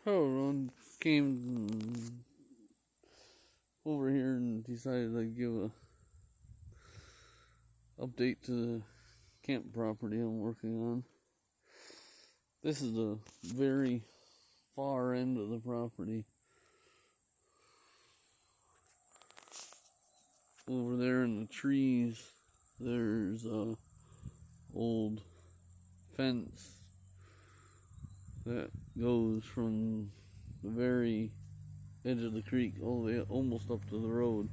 Ron came over here and decided I'd give a update to the camp property I'm working on. This is the very far end of the property. Over there in the trees, there's a old fence that goes from the very edge of the creek all the way almost up to the road,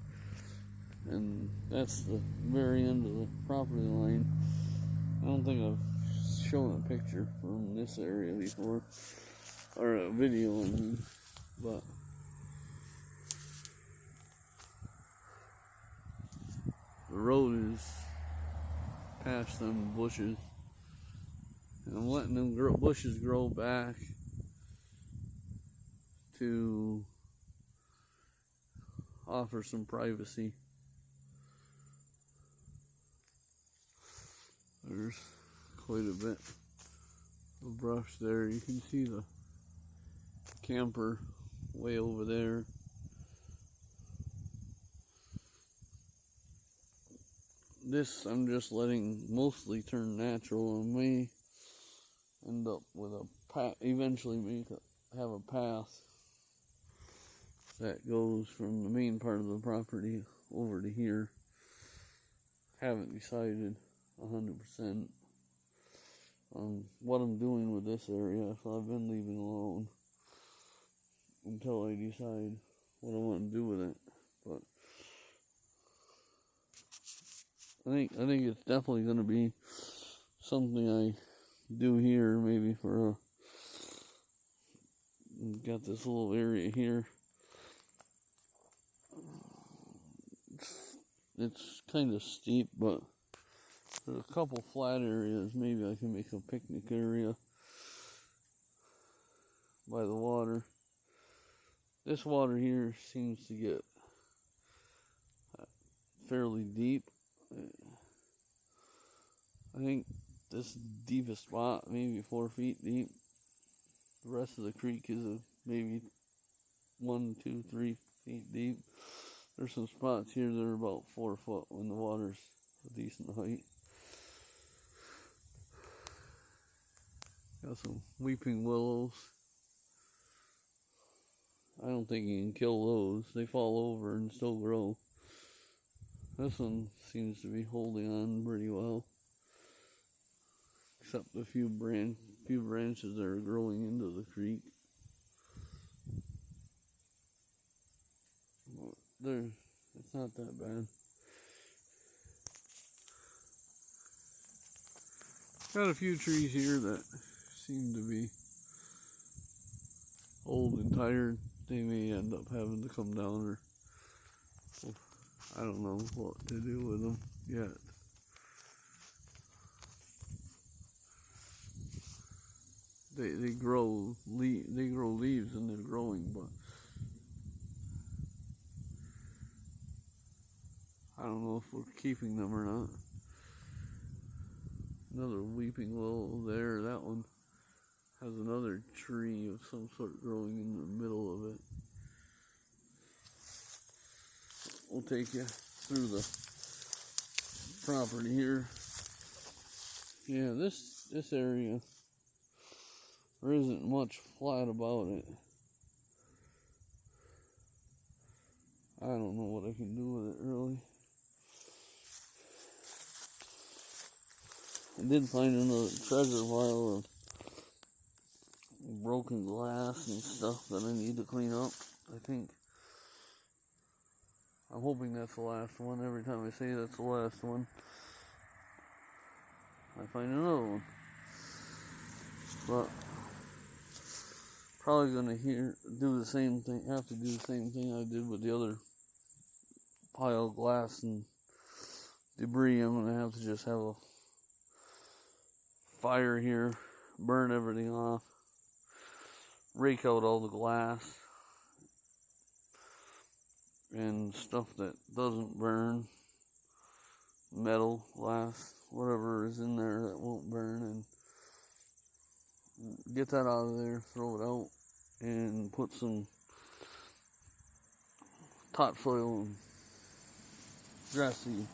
and that's the very end of the property line. I don't think I've shown a picture from this area before, or a video, I mean, but the road is past them bushes, and I'm letting them bushes grow back to offer some privacy. There's quite a bit of brush there. You can see the camper way over there. This I'm just letting mostly turn natural, and may end up with a path, eventually have a path that goes from the main part of the property over to here. Haven't decided 100% on what I'm doing with this area, so I've been leaving alone until I decide what I want to do with it. But I think it's definitely going to be something I do here, maybe for got this little area here. It's kind of steep, but there's a couple flat areas. Maybe I can make a picnic area by the water. This water here seems to get fairly deep. I think this deepest spot maybe 4 feet deep. The rest of the creek is maybe 1, 2, 3 feet deep. There's some spots here that are about 4 foot when the water's a decent height. Got some weeping willows. I don't think you can kill those. They fall over and still grow. This one seems to be holding on pretty well, except a few branches that are growing into the creek. It's not that bad. Got a few trees here that seem to be old and tired. They may end up having to come down, or I don't know what to do with them yet. They grow leaves and they're growing, but I don't know if we're keeping them or not. Another weeping willow there. That one has another tree of some sort growing in the middle of it. We'll take you through the property here. Yeah, this area, there isn't much flat about it. I don't know what I can do with it, really. I did find another treasure pile of broken glass and stuff that I need to clean up. I'm hoping that's the last one. Every time I say that's the last one, I find another one. But probably gonna do the same thing. Have to do the same thing I did with the other pile of glass and debris. I'm gonna have to just have a fire here, burn everything off, rake out all the glass and stuff that doesn't burn, metal, glass, whatever is in there that won't burn, and get that out of there, throw it out, and put some topsoil and grass seed.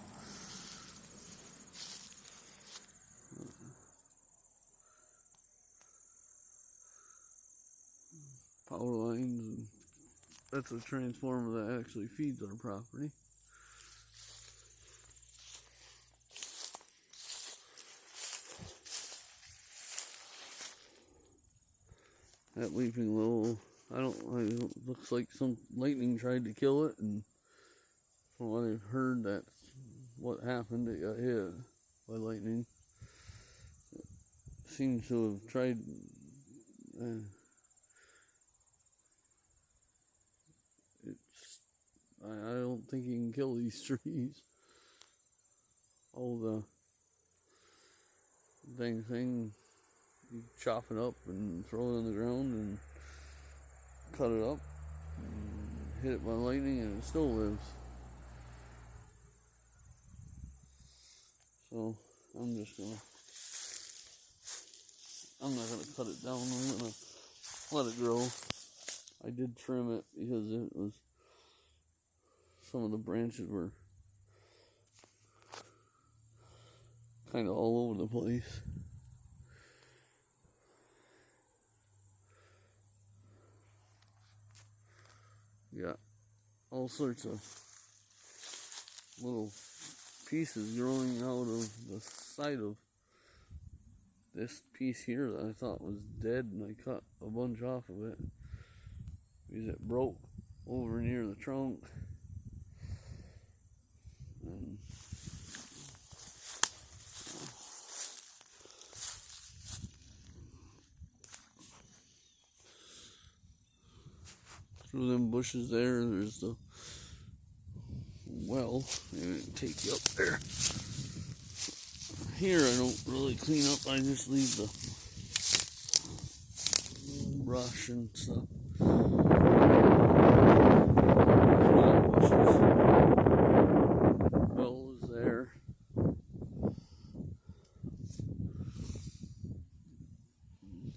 Power lines, and that's a transformer that actually feeds our property. That weeping willow, it looks like some lightning tried to kill it, and from what I've heard, that's what happened. It got hit by lightning. It seems to have tried, I don't think you can kill these trees. All the dang thing, you chop it up and throw it on the ground and cut it up and hit it by lightning, and it still lives. So I'm not gonna cut it down. I'm gonna let it grow. I did trim it because some of the branches were kind of all over the place. Got all sorts of little pieces growing out of the side of this piece here that I thought was dead, and I cut a bunch off of it because it broke over near the trunk. And through them bushes there's the well. Maybe I can take you up there. Here I don't really clean up, I just leave the brush and stuff. Bushes. Well is there.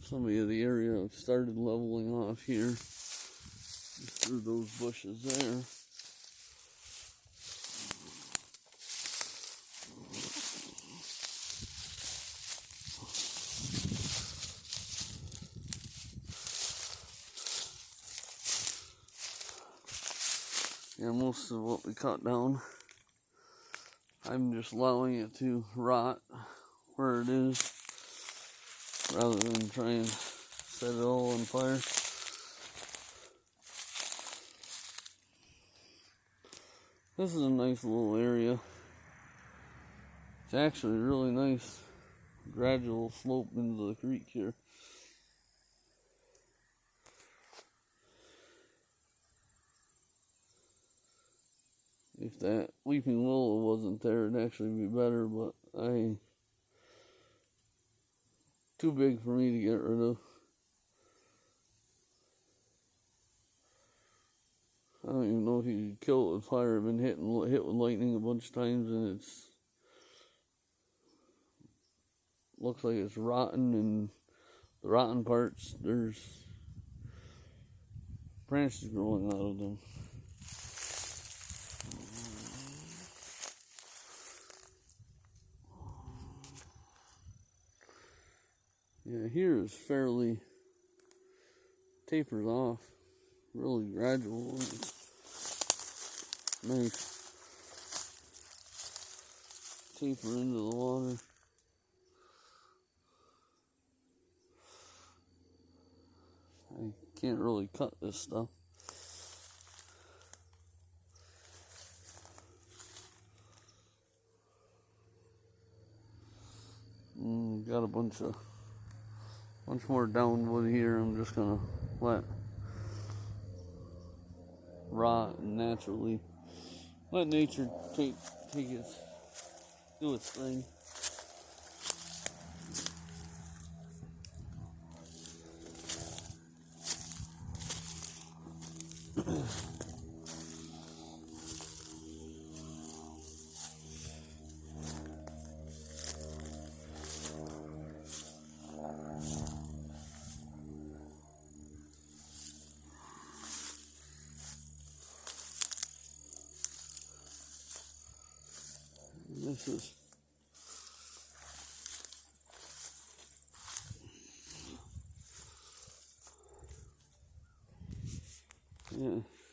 Some of the area I've started leveling off here, just through those bushes there. Yeah, most of what we cut down, I'm just allowing it to rot where it is, rather than try and set it all on fire. This is a nice little area. It's actually a really nice gradual slope into the creek here. If that weeping willow wasn't there, it'd actually be better, but too big for me to get rid of. I don't even know if you could kill it with fire. I've been hit with lightning a bunch of times, and looks like it's rotten, and the rotten parts, there's branches growing out of them. Yeah, here is fairly tapers off, really gradual. Nice taper into the water. I can't really cut this stuff. Got a bunch more downwood here. I'm just gonna let rot and naturally let nature do its thing. This is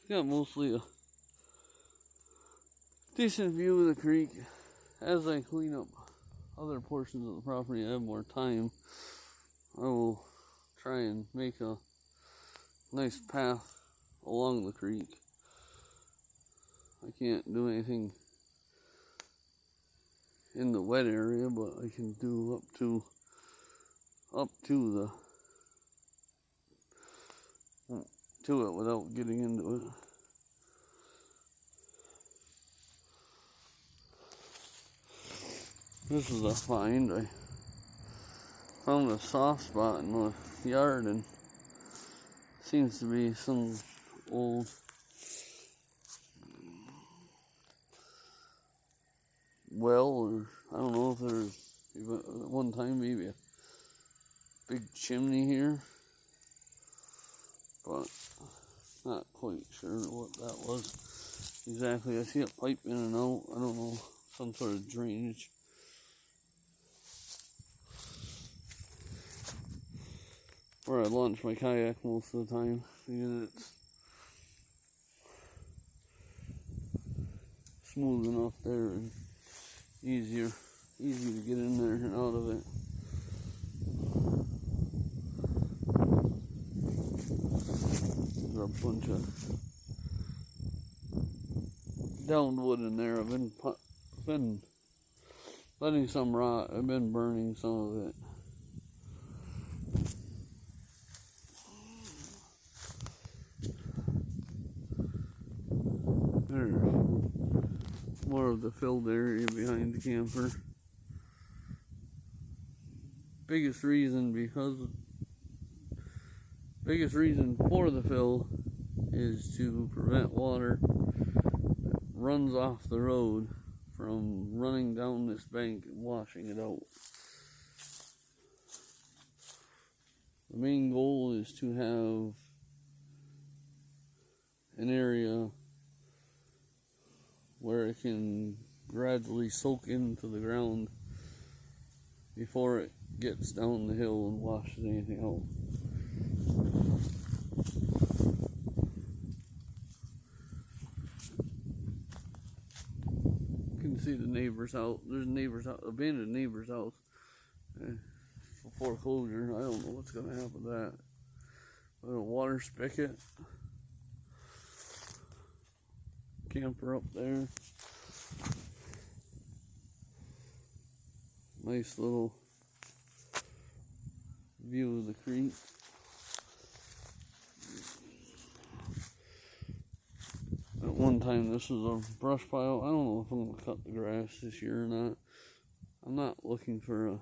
got mostly a decent view of the creek. As I clean up other portions of the property, I have more time. I will try and make a nice path along the creek. I can't do anything in the wet area, but I can do up to it without getting into it. This is a find. I found a soft spot in the yard, and seems to be some old well, or I don't know if there's even at one time maybe a big chimney here, but not quite sure what that was exactly. I see a pipe in and out. I don't know, some sort of drainage. Where I launch my kayak most of the time because it's smooth enough there and easy to get in there and out of it. There's a bunch of downed wood in there. I've been letting some rot. I've been burning some of it. There's more of the filled area behind the camper. Biggest reason for the fill is to prevent water that runs off the road from running down this bank and washing it out. The main goal is to have an area where it can gradually soak into the ground before it gets down the hill and washes anything out. You can see the neighbor's house. There's abandoned neighbor's house. Foreclosure. I don't know what's going to happen to that. A water spigot. Camper up there. Nice little view of the creek. At one time this was a brush pile. I don't know if I'm going to cut the grass this year or not. I'm not looking for a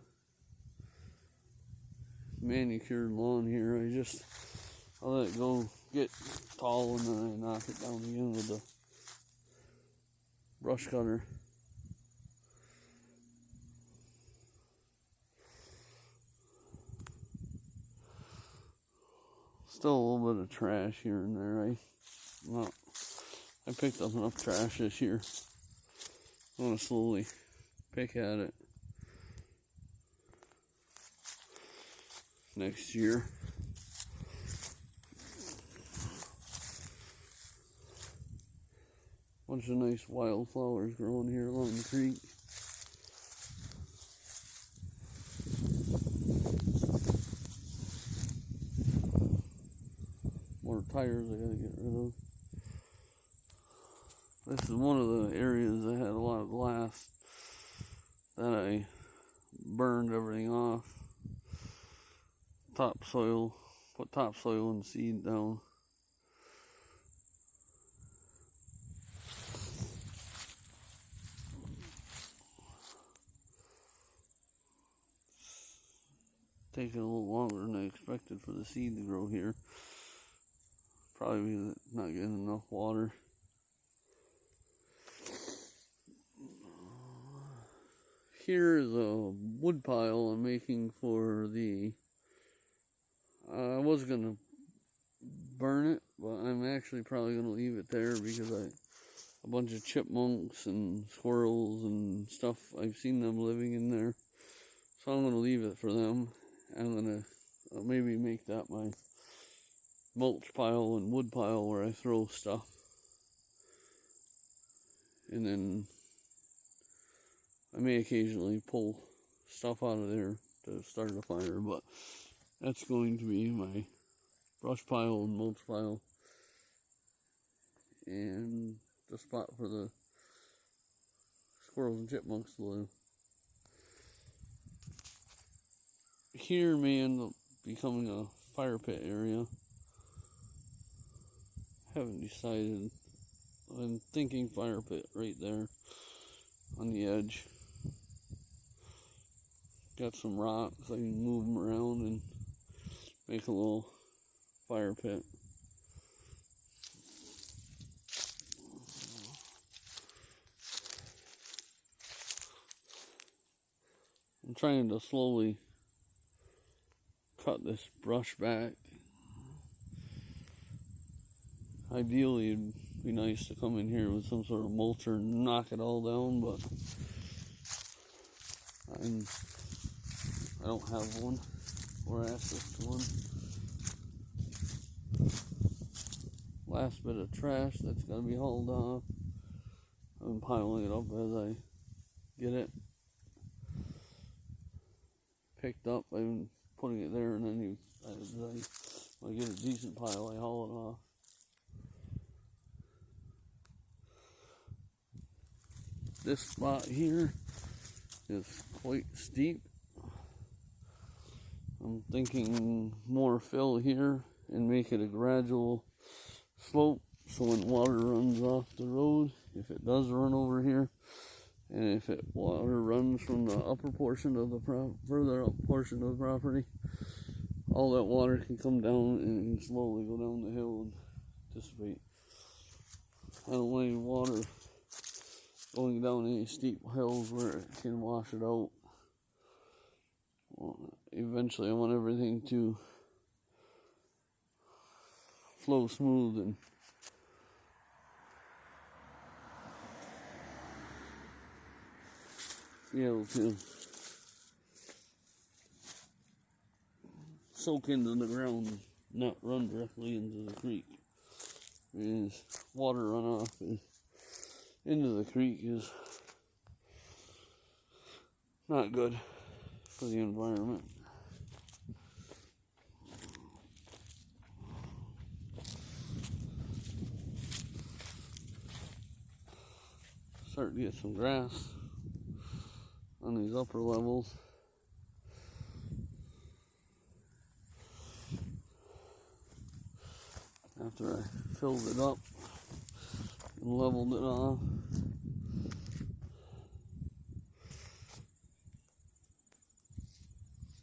manicured lawn here. I let it go get tall and then I knock it down again with the brush cutter. Still a little bit of trash here and there. I picked up enough trash this year. I'm going to slowly pick at it next year. Bunch of nice wildflowers growing here along the creek. More tires I gotta get rid of. This is one of the areas that had a lot of glass that I burned everything off. Topsoil, put topsoil and seed down. Taking a little longer than I expected for the seed to grow here. Probably because it's not getting enough water. Here is a wood pile I'm making for the... I was going to burn it, but I'm actually probably going to leave it there because a bunch of chipmunks and squirrels and stuff. I've seen them living in there. So I'm going to leave it for them. I'm going to maybe make that my mulch pile and wood pile where I throw stuff. And then I may occasionally pull stuff out of there to start a fire, but that's going to be my brush pile and mulch pile and the spot for the squirrels and chipmunks to live. Here may end up becoming a fire pit area. Haven't decided. I'm thinking fire pit right there on the edge. Got some rocks, I can move them around and make a little fire pit. I'm trying to slowly cut this brush back. Ideally, it'd be nice to come in here with some sort of mulcher and knock it all down, but I don't have one or access to one. Last bit of trash that's got to be hauled off. I'm piling it up as I get it picked up. I'm putting it there, and then as I get a decent pile, I haul it off. This spot here is quite steep. I'm thinking more fill here and make it a gradual slope so when water runs off the road, if it does run over here, and if water runs from the upper portion of the further up portion of the property, all that water can come down and slowly go down the hill and dissipate. I don't want any water going down any steep hills where it can wash it out. Well, eventually I want everything to flow smooth and be able to soak into the ground, not run directly into the creek. Because water runoff into the creek is not good for the environment. Starting to get some grass on these upper levels. After I filled it up and leveled it off.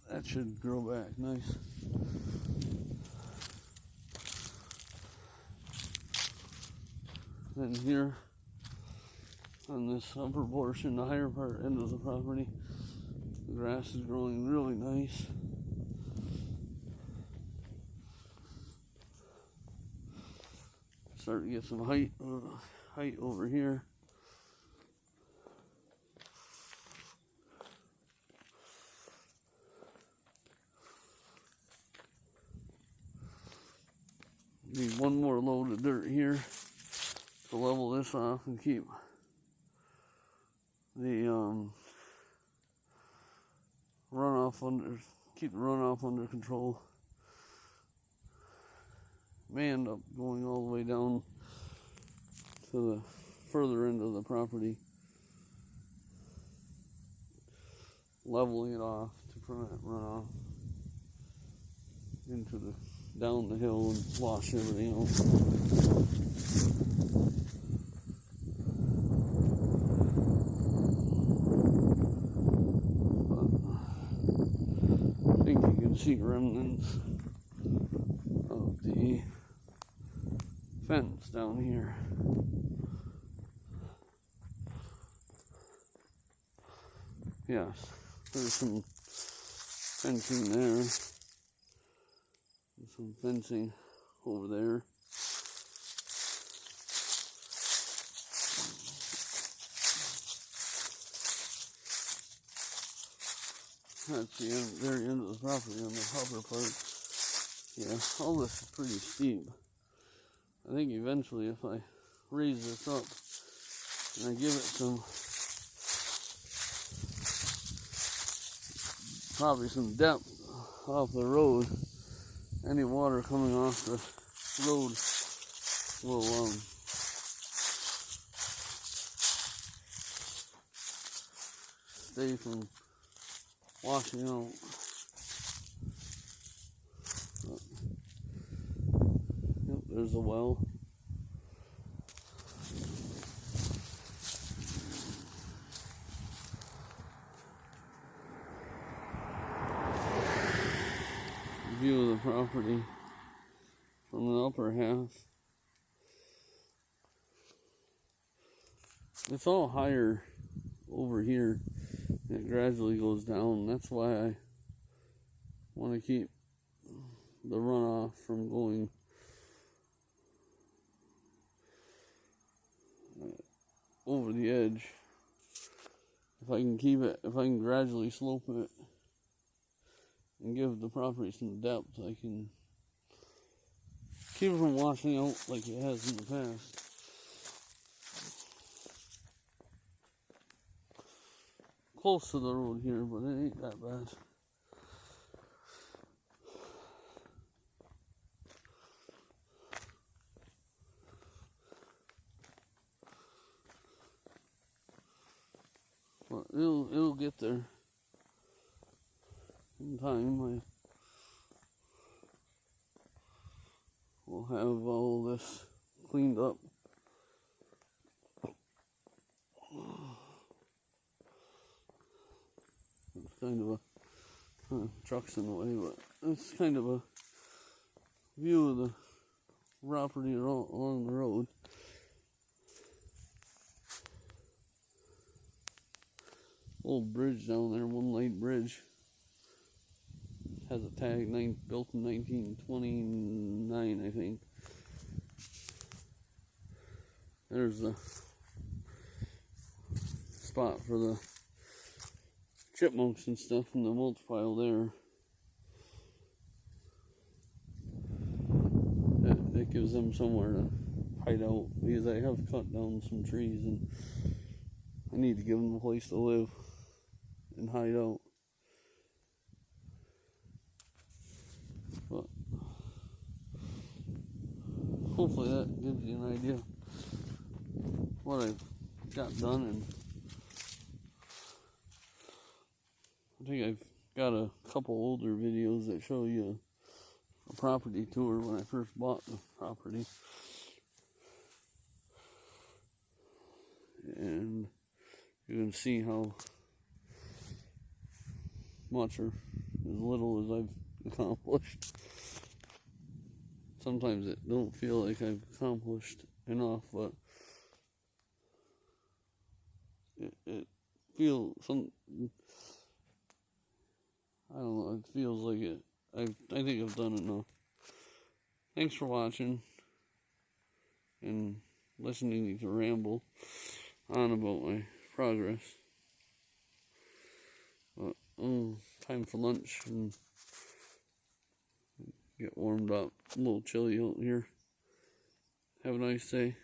That should grow back nice. Then here on this upper portion, the higher part end of the property, the grass is growing really nice. Starting to get some height over here. Need one more load of dirt here to level this off and keep the runoff under control. May end up going all the way down to the further end of the property, leveling it off to prevent runoff into the down the hill and wash everything else. I think you can see remnants of the fence down here. Yes, there's some fencing there. Some fencing over there. That's the very end of the property on the upper part. Yeah, all this is pretty steep. I think eventually if I raise this up and I give it probably some depth off the road, any water coming off the road will stay from washing out. Yep, there's a well. View of the property from the upper half. It's all higher over here. It gradually goes down. That's why I want to keep the runoff from going over the edge. If I can gradually slope it and give the property some depth, I can keep it from washing out like it has in the past. Close to the road here, but it ain't that bad. But it'll get there in time. We'll have all this cleaned up. It's kind of a truck's in the way, but it's kind of a view of the property along the road. Old bridge down there, one light bridge. Has a tag, built in 1929, I think. There's the spot for the chipmunks and stuff in the mulch pile there. That gives them somewhere to hide out, because I have cut down some trees and I need to give them a place to live and hide out. But hopefully that gives you an idea what I've got done, and I think I've got a couple older videos that show you a property tour when I first bought the property, and you can see how much or as little as I've accomplished. Sometimes it don't feel like I've accomplished enough, but it feels I don't know, it feels like it. I think I've done enough. Thanks for watching and listening to ramble on about my progress. But time for lunch and get warmed up. A little chilly out here. Have a nice day.